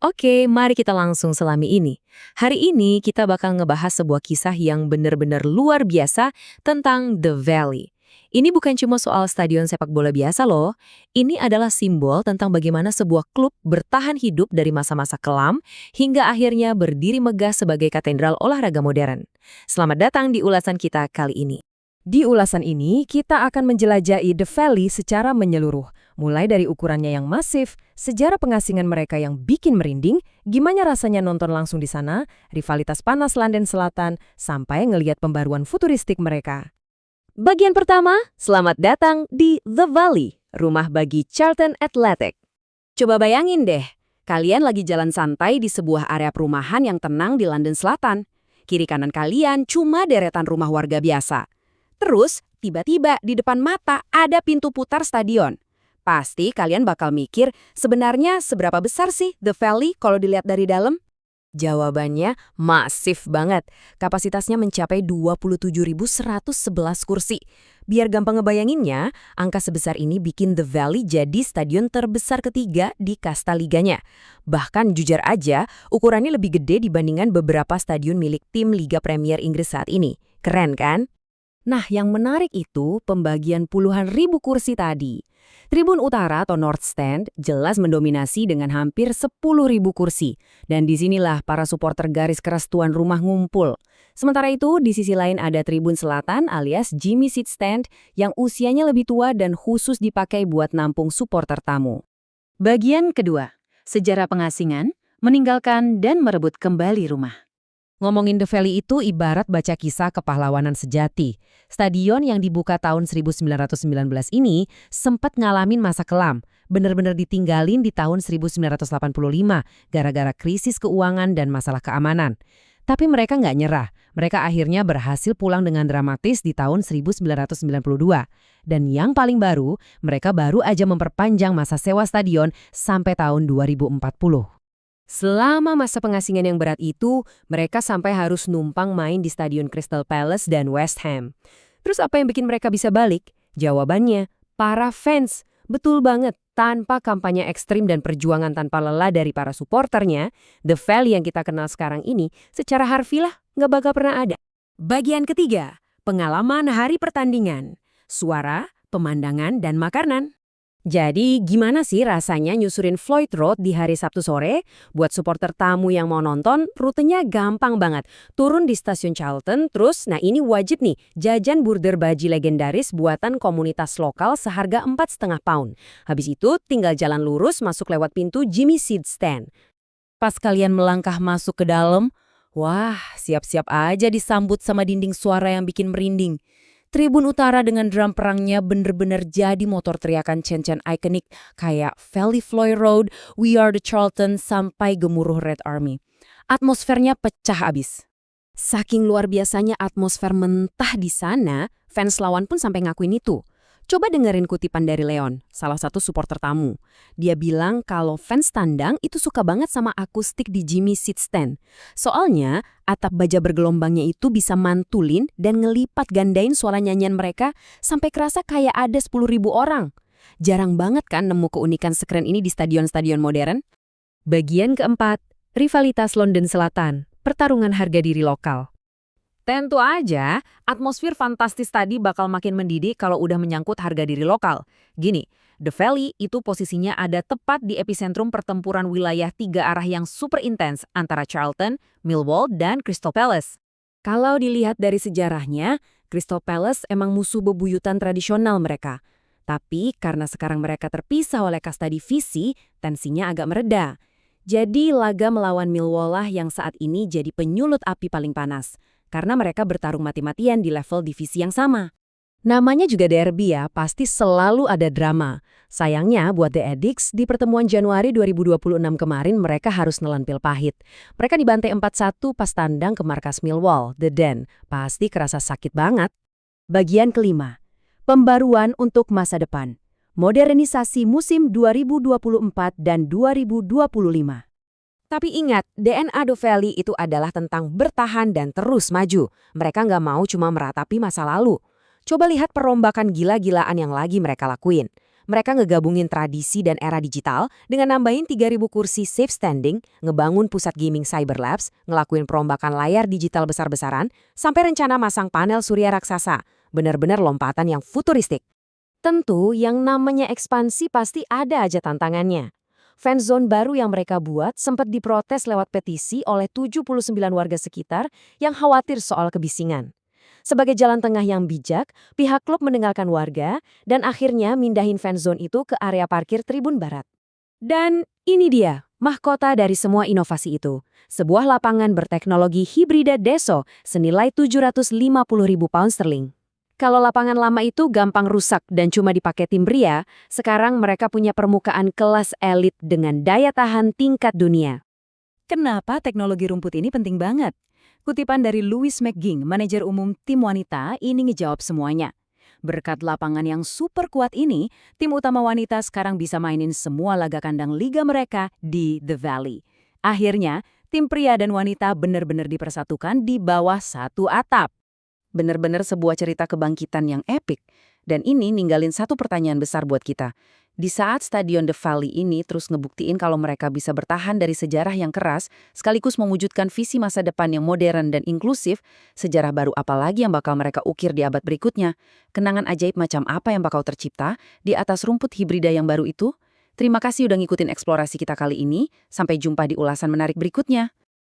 Oke, mari kita langsung selami ini. Hari ini kita bakal ngebahas sebuah kisah yang benar-benar luar biasa tentang The Valley. Ini bukan cuma soal stadion sepak bola biasa loh. Ini adalah simbol tentang bagaimana sebuah klub bertahan hidup dari masa-masa kelam hingga akhirnya berdiri megah sebagai katedral olahraga modern. Selamat datang di ulasan kita kali ini. Di ulasan ini, kita akan menjelajahi The Valley secara menyeluruh. Mulai dari ukurannya yang masif, sejarah pengasingan mereka yang bikin merinding, gimana rasanya nonton langsung di sana, rivalitas panas London Selatan, sampai ngelihat pembaruan futuristik mereka. Bagian pertama, selamat datang di The Valley, rumah bagi Charlton Athletic. Coba bayangin deh, kalian lagi jalan santai di sebuah area perumahan yang tenang di London Selatan. Kiri kanan kalian cuma deretan rumah warga biasa. Terus, tiba-tiba di depan mata ada pintu putar stadion. Pasti kalian bakal mikir, sebenarnya seberapa besar sih The Valley kalau dilihat dari dalam? Jawabannya masif banget. Kapasitasnya mencapai 27.111 kursi. Biar gampang ngebayanginnya, angka sebesar ini bikin The Valley jadi stadion terbesar ketiga di kasta liganya. Bahkan jujur aja, ukurannya lebih gede dibandingkan beberapa stadion milik tim Liga Premier Inggris saat ini. Keren kan? Nah, yang menarik itu pembagian puluhan ribu kursi tadi. Tribun Utara atau North Stand jelas mendominasi dengan hampir 10.000 kursi. Dan disinilah para supporter garis keras tuan rumah ngumpul. Sementara itu, di sisi lain ada Tribun Selatan alias Jimmy Seat Stand yang usianya lebih tua dan khusus dipakai buat nampung supporter tamu. Bagian kedua, sejarah pengasingan, meninggalkan dan merebut kembali rumah. Ngomongin The Valley itu ibarat baca kisah kepahlawanan sejati. Stadion yang dibuka tahun 1919 ini sempat ngalamin masa kelam, benar-benar ditinggalin di tahun 1985 gara-gara krisis keuangan dan masalah keamanan. Tapi mereka nggak nyerah, mereka akhirnya berhasil pulang dengan dramatis di tahun 1992. Dan yang paling baru, mereka baru aja memperpanjang masa sewa stadion sampai tahun 2040. Selama masa pengasingan yang berat itu, mereka sampai harus numpang main di Stadion Crystal Palace dan West Ham. Terus apa yang bikin mereka bisa balik? Jawabannya, para fans. Betul banget, tanpa kampanye ekstrim dan perjuangan tanpa lelah dari para supporternya, The Valley yang kita kenal sekarang ini secara harfiah nggak bakal pernah ada. Bagian ketiga, pengalaman hari pertandingan. Suara, pemandangan, dan makanan. Jadi gimana sih rasanya nyusurin Floyd Road di hari Sabtu sore? Buat supporter tamu yang mau nonton, rutenya gampang banget. Turun di stasiun Charlton, terus nah ini wajib nih, jajan burger baji legendaris buatan komunitas lokal seharga 4,5 pound. Habis itu tinggal jalan lurus masuk lewat pintu Jimmy Seat Stand. Pas kalian melangkah masuk ke dalam, wah siap-siap aja disambut sama dinding suara yang bikin merinding. Tribun Utara dengan drum perangnya bener-bener jadi motor teriakan cen-cen ikonik kayak Valley Floyd Road, We Are the Charlton, sampai gemuruh Red Army. Atmosfernya pecah abis. Saking luar biasanya atmosfer mentah di sana, fans lawan pun sampai ngakuin itu. Coba dengerin kutipan dari Leon, salah satu supporter tamu. Dia bilang kalau fans tandang itu suka banget sama akustik di Jimmy Seat Stand. Soalnya, atap baja bergelombangnya itu bisa mantulin dan ngelipat gandain suara nyanyian mereka sampai kerasa kayak ada 10.000 orang. Jarang banget kan nemu keunikan sekeren ini di stadion-stadion modern? Bagian keempat, rivalitas London Selatan, pertarungan harga diri lokal. Tentu aja, atmosfer fantastis tadi bakal makin mendidih kalau udah menyangkut harga diri lokal. Gini, The Valley itu posisinya ada tepat di epicentrum pertempuran wilayah 3 arah yang super intens antara Charlton, Millwall, dan Crystal Palace. Kalau dilihat dari sejarahnya, Crystal Palace emang musuh bebuyutan tradisional mereka. Tapi karena sekarang mereka terpisah oleh kasta divisi, tensinya agak mereda. Jadi laga melawan Millwall lah yang saat ini jadi penyulut api paling panas. Karena mereka bertarung mati-matian di level divisi yang sama. Namanya juga derby ya, pasti selalu ada drama. Sayangnya buat The Addicts, di pertemuan Januari 2026 kemarin mereka harus nelan pil pahit. Mereka dibantai 4-1 pas tandang ke markas Millwall, The Den. Pasti kerasa sakit banget. Bagian kelima, pembaruan untuk masa depan. Modernisasi musim 2024 dan 2025. Tapi ingat, DNA The Valley itu adalah tentang bertahan dan terus maju. Mereka nggak mau cuma meratapi masa lalu. Coba lihat perombakan gila-gilaan yang lagi mereka lakuin. Mereka ngegabungin tradisi dan era digital dengan nambahin 3.000 kursi safe standing, ngebangun pusat gaming Cyberlabs, ngelakuin perombakan layar digital besar-besaran, sampai rencana masang panel surya raksasa. Benar-benar lompatan yang futuristik. Tentu, yang namanya ekspansi pasti ada aja tantangannya. Fanzone baru yang mereka buat sempat diprotes lewat petisi oleh 79 warga sekitar yang khawatir soal kebisingan. Sebagai jalan tengah yang bijak, pihak klub mendengarkan warga dan akhirnya mindahin fanzone itu ke area parkir Tribun Barat. Dan ini dia, mahkota dari semua inovasi itu. Sebuah lapangan berteknologi hibrida DESO senilai 750.000 pound sterling. Kalau lapangan lama itu gampang rusak dan cuma dipakai tim pria, sekarang mereka punya permukaan kelas elit dengan daya tahan tingkat dunia. Kenapa teknologi rumput ini penting banget? Kutipan dari Louis McGing, manajer umum tim wanita, ini ngejawab semuanya. Berkat lapangan yang super kuat ini, tim utama wanita sekarang bisa mainin semua laga kandang liga mereka di The Valley. Akhirnya, tim pria dan wanita benar-benar dipersatukan di bawah satu atap. Benar-benar sebuah cerita kebangkitan yang epik. Dan ini ninggalin satu pertanyaan besar buat kita. Di saat Stadion The Valley ini terus ngebuktiin kalau mereka bisa bertahan dari sejarah yang keras, sekaligus mewujudkan visi masa depan yang modern dan inklusif, sejarah baru apa lagi yang bakal mereka ukir di abad berikutnya? Kenangan ajaib macam apa yang bakal tercipta di atas rumput hibrida yang baru itu? Terima kasih udah ngikutin eksplorasi kita kali ini. Sampai jumpa di ulasan menarik berikutnya.